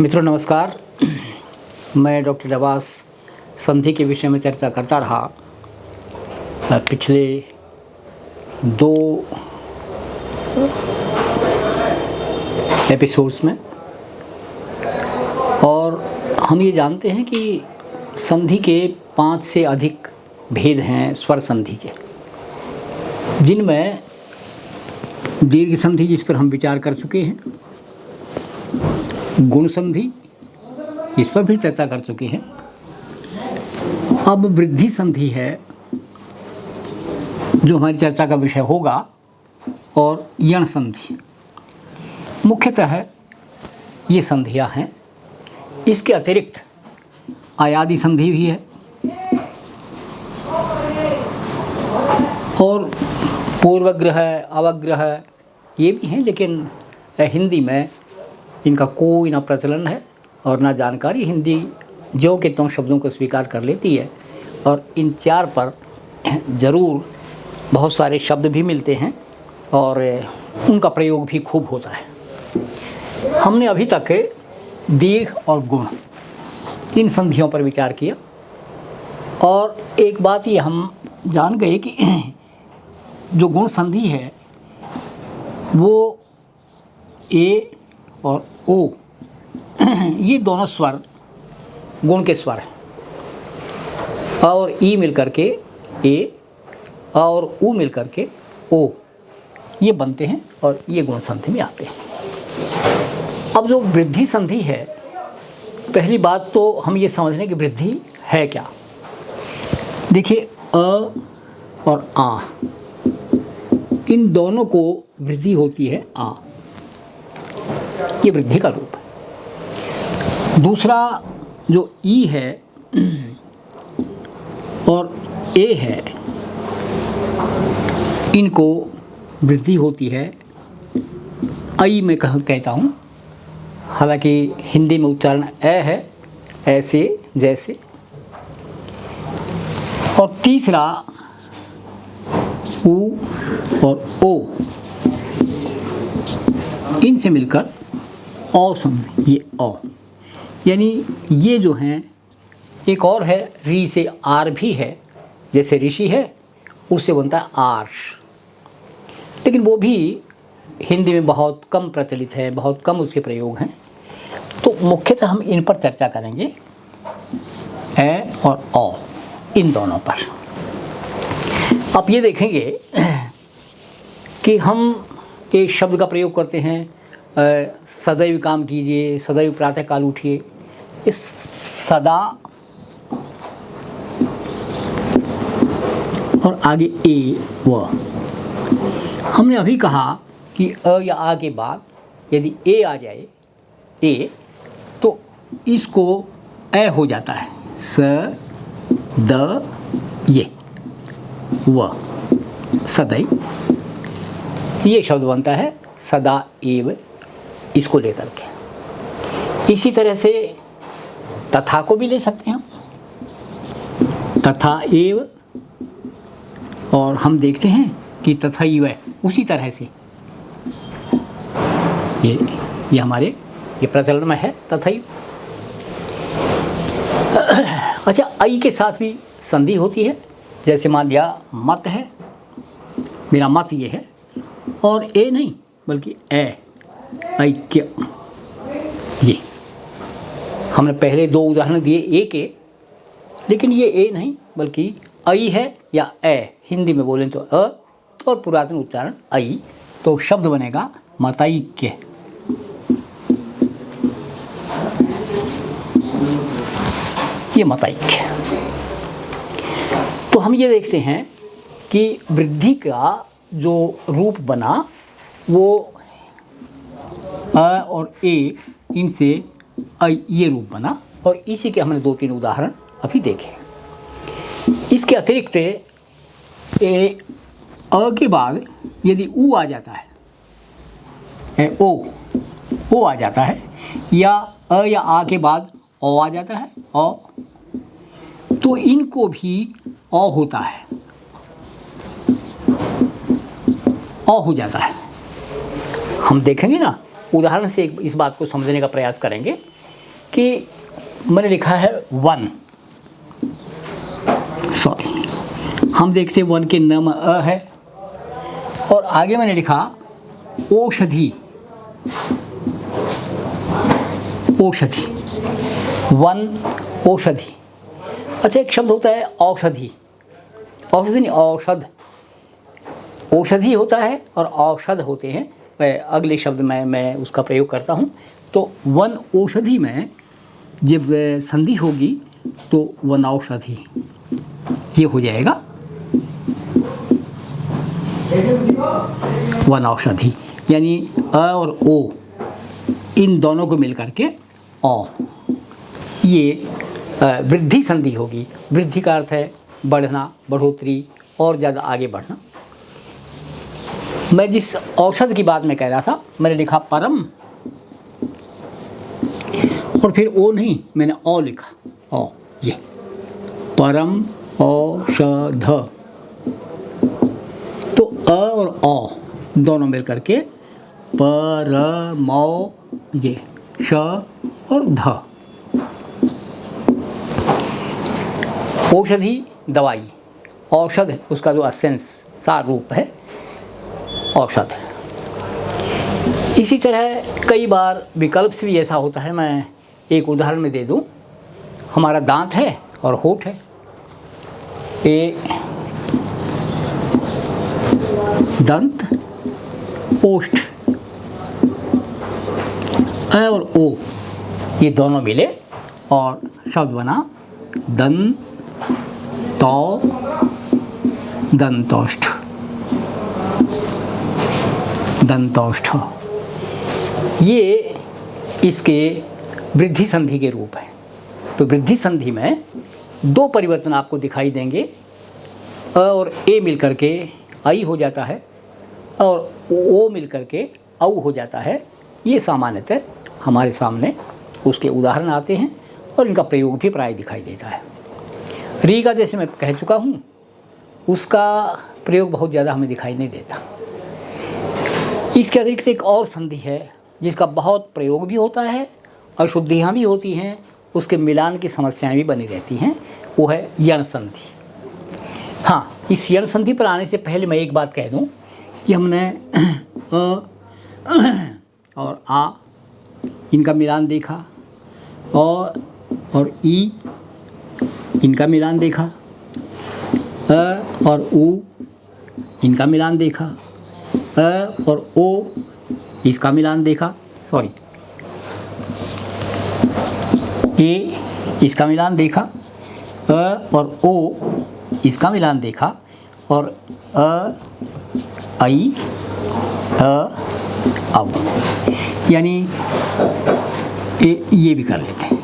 मित्रों नमस्कार। मैं डॉक्टर अब्बास संधि के विषय में चर्चा करता रहा पिछले 2 एपिसोड्स में, और हम ये जानते हैं कि संधि के 5 से अधिक भेद हैं स्वर संधि के, जिनमें दीर्घ संधि जिस पर हम विचार कर चुके हैं, गुण संधि इस पर भी चर्चा कर चुके हैं। अब वृद्धि संधि है जो हमारी चर्चा का विषय होगा, और यण संधि। मुख्यतः ये संधियां हैं। इसके अतिरिक्त आयादी संधि भी है और पूर्वग्रह अवग्रह ये भी हैं, लेकिन हिंदी में इनका कोई ना प्रचलन है और ना जानकारी। हिंदी जो के त्यों शब्दों को स्वीकार कर लेती है, और इन 4 पर ज़रूर बहुत सारे शब्द भी मिलते हैं और उनका प्रयोग भी खूब होता है। हमने अभी तक दीर्घ और गुण इन संधियों पर विचार किया, और एक बात ये हम जान गए कि जो गुण संधि है वो ए और ओ ये दोनों स्वर गुण के स्वर हैं, और ई मिलकर के ए और ऊ मिलकर के ओ ये बनते हैं, और ये गुण संधि में आते हैं। अब जो वृद्धि संधि है, पहली बात तो हम ये समझ लें कि वृद्धि है क्या। देखिए, अ और आ इन दोनों को वृद्धि होती है आ, ये वृद्धि का रूप है। दूसरा जो ई है और ए है, इनको वृद्धि होती है आई में कहता हूँ, हालांकि हिंदी में उच्चारण ए है, ऐसे जैसे। और तीसरा ऊ और ओ, इनसे मिलकर औ संधि, ये औ, यानी ये जो हैं, एक और है री से आर भी है, जैसे ऋषि है उससे बनता है आर्ष, लेकिन वो भी हिंदी में बहुत कम प्रचलित है, बहुत कम उसके प्रयोग हैं। तो मुख्यतः हम इन पर चर्चा करेंगे, ए और औ, इन दोनों पर। आप ये देखेंगे कि हम एक शब्द का प्रयोग करते हैं, सदैव काम कीजिए, सदैव प्रातः काल उठिए। इस सदा और आगे ए व, हमने अभी कहा कि अ या आ के बाद यदि ए आ जाए, ए, तो इसको ए हो जाता है, स द ये व, सदैव, ये शब्द बनता है सदा एव, इसको लेकर के। इसी तरह से तथा को भी ले सकते हैं हम, तथा एव, और हम देखते हैं कि तथैव उसी तरह से ये हमारे ये प्रचलन में है, तथैव। अच्छा, आई के साथ भी संधि होती है, जैसे मान लिया मत है, मेरा मत ये है, और ए नहीं बल्कि ए, ऐक्य। ये हमने पहले 2 उदाहरण दिए ए के, लेकिन ये ए नहीं बल्कि ऐ है या ए, हिंदी में बोलें तो अ, और पुरातन उच्चारण ऐ, तो शब्द बनेगा मतैक्य। ये मतैक्य। तो हम ये देखते हैं कि वृद्धि का जो रूप बना वो अ और ए, इनसे ये रूप बना, और इसी के हमने 2-3 उदाहरण अभी देखे। इसके अतिरिक्त ए अ के बाद यदि ऊ आ जाता है, ओ आ जाता है, या अ या आ के बाद ओ आ जाता है, ओ, तो इनको भी ओ होता है, ओ हो जाता है। हम देखेंगे ना, उदाहरण से इस बात को समझने का प्रयास करेंगे कि मैंने लिखा है वन, सॉरी, हम देखते हैं वन के न में अ है, और आगे मैंने लिखा औषधि, औषधि, वन औषधि। अच्छा, एक शब्द होता है औषधि, औषधि नहीं औषध, औषधि होता है और औषध होते हैं। अगले शब्द में मैं उसका प्रयोग करता हूँ। तो वन औषधि में जब संधि होगी तो वन औषधि ये हो जाएगा वन औषधि, यानी अ और ओ इन दोनों को मिलकर के औ, ये वृद्धि संधि होगी। वृद्धि का अर्थ है बढ़ना, बढ़ोतरी और ज़्यादा आगे बढ़ना। मैं जिस औषध की बात मैं कह रहा था, मैंने लिखा परम, और फिर ओ नहीं, मैंने औ लिखा, औ, ये परम औषध। तो अ और औ दोनों मिलकर के परमौ, ये श और ध। औषधि दवाई, औषध उसका जो असेंस सार रूप है औषध। इसी तरह कई बार विकल्प से भी ऐसा होता है। मैं एक उदाहरण में दे दूं, हमारा दांत है और होठ है, ए दंत ओष्ठ, अ और ओ ये दोनों मिले और शब्द बना दंतौ, दंतोष्ठ, दंतोष्ठ। ये इसके वृद्धि संधि के रूप है। तो वृद्धि संधि में दो परिवर्तन आपको दिखाई देंगे, अ और ए मिलकर के आई हो जाता है और ओ मिलकर के औ हो जाता है। ये सामान्यतः हमारे सामने उसके उदाहरण आते हैं और इनका प्रयोग भी प्राय दिखाई देता है। री का जैसे मैं कह चुका हूँ, उसका प्रयोग बहुत ज़्यादा हमें दिखाई नहीं देता। इसके अतिरिक्त एक और संधि है जिसका बहुत प्रयोग भी होता है, अशुद्धियाँ भी होती हैं, उसके मिलान की समस्याएं भी बनी रहती हैं, वो है यण संधि। हाँ, इस यण संधि पर आने से पहले मैं एक बात कह दूं कि हमने अ और आ इनका मिलान देखा, और ई इनका मिलान देखा, अ और उ इनका मिलान देखा, अ और ओ इसका मिलान देखा, सॉरी ए इसका मिलान देखा, अ और ओ इसका मिलान देखा, और आई औ, यानी ये भी कर लेते हैं,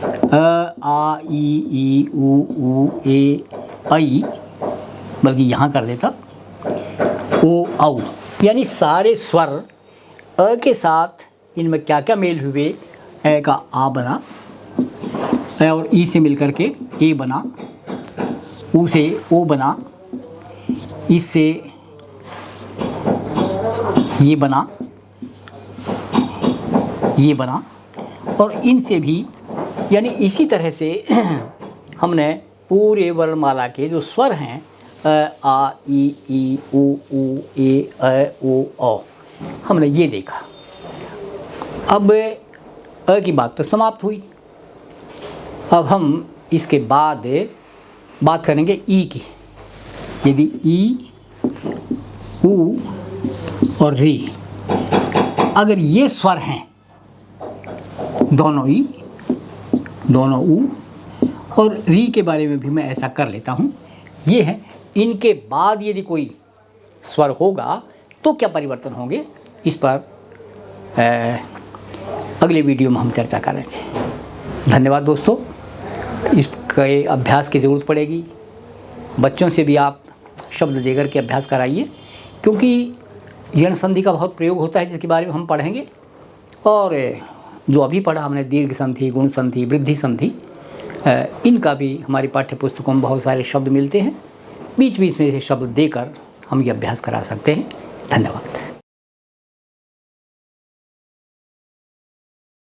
आ ई उ ए आई, बल्कि यहाँ कर देता ओ औ, यानी सारे स्वर अ के साथ इनमें क्या क्या मेल हुए, ए का आ बना, ए और ई से मिलकर के ए बना, ऊ से ओ बना, इससे ये बना, ये बना, और इनसे भी, यानी इसी तरह से हमने पूरे वर्णमाला के जो स्वर हैं आ ई उ ए ओ औ, हमने ये देखा। अब अ की बात तो समाप्त हुई। अब हम इसके बाद बात करेंगे ई की। यदि ई उ और री, अगर ये स्वर हैं, दोनों ई दोनों उ, और री के बारे में भी मैं ऐसा कर लेता हूँ, ये है। इनके बाद यदि कोई स्वर होगा तो क्या परिवर्तन होंगे, इस पर अगले वीडियो में हम चर्चा करेंगे। धन्यवाद दोस्तों। इसके अभ्यास की ज़रूरत पड़ेगी। बच्चों से भी आप शब्द देकर के अभ्यास कराइए, क्योंकि यण संधि का बहुत प्रयोग होता है जिसके बारे में हम पढ़ेंगे। और जो अभी पढ़ा हमने दीर्घ संधि, गुण संधि, वृद्धि संधि, इनका भी हमारी पाठ्य पुस्तकों में बहुत सारे शब्द मिलते हैं। बीच बीच में से शब्द देकर हम ये अभ्यास करा सकते हैं। धन्यवाद।